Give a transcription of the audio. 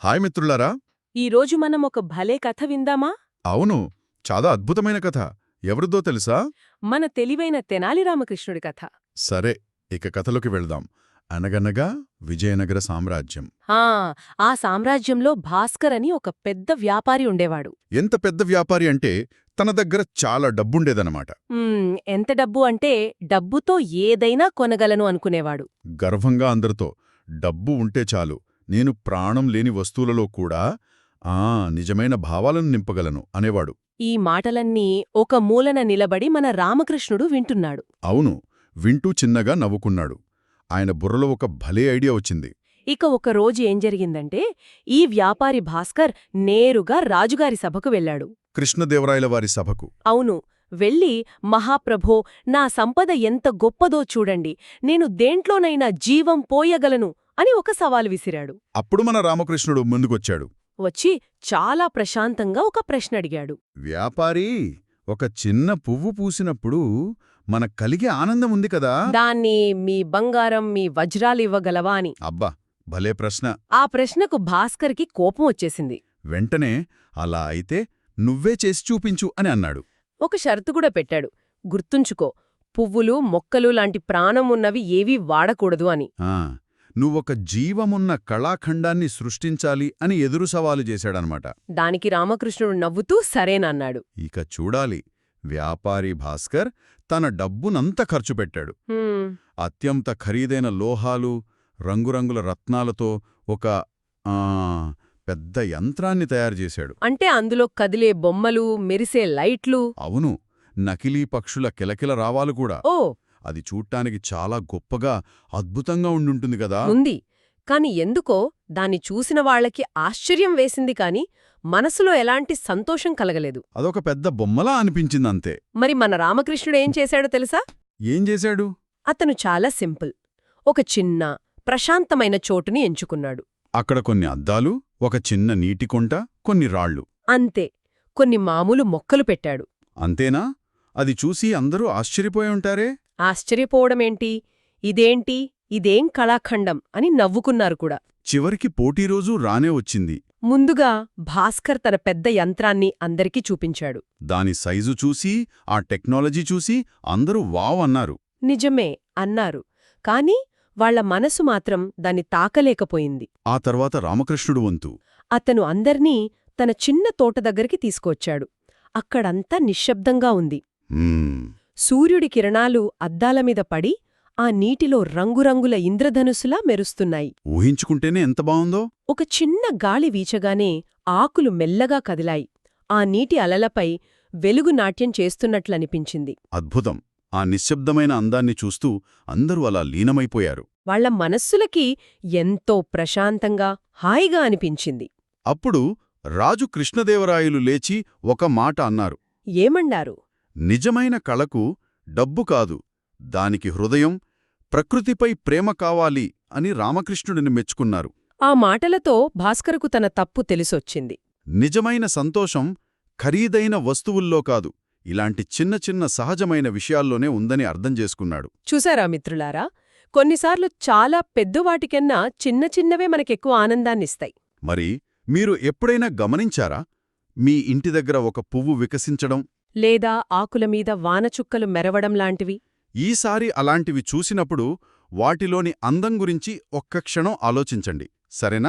Hi మిత్రులారా. ఈరోజు మనం ఒక భలే కథ విందామా? అవును, చాలా అద్భుతమైన కథ. ఎవరిదో తెలుసా? మన తెలివైన తెనాలి రామకృష్ణుడి కథ. సరే, ఇక కథలోకి వెళ్దాం. అనగనగా విజయనగర సామ్రాజ్యం. ఆ సామ్రాజ్యంలో భాస్కర్ అని ఒక పెద్ద వ్యాపారి ఉండేవాడు. ఎంత పెద్ద వ్యాపారి అంటే తన దగ్గర చాలా డబ్బుండేదన్నమాట. ఎంత డబ్బు అంటే డబ్బుతో ఏదైనా కొనగలను అనుకునేవాడు. గర్వంగా అందరితో, డబ్బు ఉంటే చాలు, నేను ప్రాణం లేని వస్తువులలో కూడా నిజమైన భావాలను నింపగలను అనేవాడు. ఈ మాటలన్నీ ఒక మూలన నిలబడి మన రామకృష్ణుడు వింటున్నాడు. అవును, వింటూ చిన్నగా నవ్వుకున్నాడు. ఆయన బుర్రలో ఒక భలే ఐడియా వచ్చింది. ఇక ఒక రోజు ఏం జరిగిందంటే, ఈ వ్యాపారి భాస్కర్ నేరుగా రాజుగారి సభకు వెళ్లాడు. కృష్ణదేవరాయల వారి సభకు. అవును, వెళ్ళి, మహాప్రభో, నా సంపద ఎంత గొప్పదో చూడండి, నేను దేంట్లోనైనా జీవం పోయగలను అని ఒక సవాలు విసిరాడు. అప్పుడు మన రామకృష్ణుడు ముందుకొచ్చాడు. వచ్చి చాలా ప్రశాంతంగా ఒక ప్రశ్న అడిగాడు. వ్యాపారీ, ఒక చిన్న పువ్వు పూసినప్పుడు మనకు కలిగే ఆనందం ఉంది కదా, దాన్ని మీ బంగారం, మీ వజ్రాలివ్వగలవా అని. అబ్బా, భలే ప్రశ్న. ఆ ప్రశ్నకు భాస్కర్కి కోపం వచ్చేసింది. వెంటనే, అలా అయితే నువ్వే చేసి చూపించు అని అన్నాడు. ఒక షరతు కూడా పెట్టాడు. గుర్తుంచుకో, పువ్వులు, మొక్కలు లాంటి ప్రాణం ఉన్నవి ఏవీ వాడకూడదు అని. నువ్వొక జీవమున్న కళాఖండాన్ని సృష్టించాలి అని ఎదురు సవాలు చేశాడనమాట. దానికి రామకృష్ణుడు నవ్వుతూ సరేనన్నాడు. ఇక చూడాలి, వ్యాపారి భాస్కర్ తన డబ్బునంత ఖర్చు పెట్టాడు. అత్యంత ఖరీదైన లోహాలు, రంగురంగుల రత్నాలతో ఒక పెద్ద యంత్రాన్ని తయారుచేశాడు. అంటే అందులో కదిలే బొమ్మలు, మెరిసే లైట్లు. అవును, నకిలీ పక్షుల కిలకిల రావాలు కూడా. ఓ, అది చూడ్డానికి చాలా గొప్పగా, అద్భుతంగా ఉండుంటుంది కదా. ఉంది. కాని ఎందుకో దాన్ని చూసిన వాళ్లకి ఆశ్చర్యం వేసింది కాని మనసులో ఎలాంటి సంతోషం కలగలేదు. అదొక పెద్ద బొమ్మలా అనిపించిందంతే. మరి మన రామకృష్ణుడేం చేశాడో తెలుసా? ఏం చేశాడు? అతను చాలా సింపుల్. ఒక చిన్న, ప్రశాంతమైన చోటుని ఎంచుకున్నాడు. అక్కడ కొన్ని అద్దాలు, ఒక చిన్న నీటి కొంట, కొన్ని రాళ్ళు. అంతే. కొన్ని మామూలు మొక్కలు పెట్టాడు. అంతేనా? అది చూసి అందరూ ఆశ్చర్యపోయి ఉంటారే. ఆశ్చర్యపోవడమేంటి, ఇదేంటి, ఇదేం కళాఖండం అని నవ్వుకున్నారు కూడా. చివరికి పోటీరోజు రానే వచ్చింది. ముందుగా భాస్కర్ తన పెద్ద యంత్రాన్ని అందరికీ చూపించాడు. దాని సైజు చూసి, ఆ టెక్నాలజీ చూసి అందరూ వావ్ అన్నారు. నిజమే అన్నారు. కాని వాళ్ల మనసు మాత్రం దాన్ని తాకలేకపోయింది. ఆ తర్వాత రామకృష్ణుడు వంతు. అతను అందర్నీ తన చిన్న తోట దగ్గరికి తీసుకొచ్చాడు. అక్కడంతా నిశ్శబ్దంగా ఉంది. సూర్యుడి కిరణాలు అద్దాలమీద పడి ఆ నీటిలో రంగురంగుల ఇంద్రధనుసులా మెరుస్తున్నాయి. ఊహించుకుంటేనే ఎంత బావుందో. ఒక చిన్న గాలి వీచగానే ఆకులు మెల్లగా కదిలాయి. ఆ నీటి అలలపై వెలుగు నాట్యం చేస్తున్నట్లనిపించింది. అద్భుతం. ఆ నిశ్శబ్దమైన అందాన్ని చూస్తూ అందరూ అలా లీనమైపోయారు. వాళ్ల మనస్సులకి ఎంతో ప్రశాంతంగా, హాయిగా అనిపించింది. అప్పుడు రాజు కృష్ణదేవరాయలు లేచి ఒక మాట అన్నారు. ఏమన్నారు? నిజమైన కళకు డబ్బు కాదు, దానికి హృదయం, ప్రకృతిపై ప్రేమ కావాలి అని రామకృష్ణుడిని మెచ్చుకున్నారు. ఆ మాటలతో భాస్కరుకు తన తప్పు తెలిసొచ్చింది. నిజమైన సంతోషం ఖరీదైన వస్తువుల్లో కాదు, ఇలాంటి చిన్న చిన్న సహజమైన విషయాల్లోనే ఉందని అర్థం చేసుకున్నాడు. చూసారా మిత్రులారా, కొన్నిసార్లు చాలా పెద్దవాటికన్నా చిన్న చిన్నవే మనకెక్కువ ఆనందాన్నిస్తాయి. మరి మీరు ఎప్పుడైనా గమనించారా, మీ ఇంటి దగ్గర ఒక పువ్వు వికసించడం, లేదా ఆకులమీద వానచుక్కలు మెరవడం లాంటివి? ఈసారి అలాంటివి చూసినప్పుడు వాటిలోని అందం గురించి ఒక్క క్షణం ఆలోచించండి, సరేనా?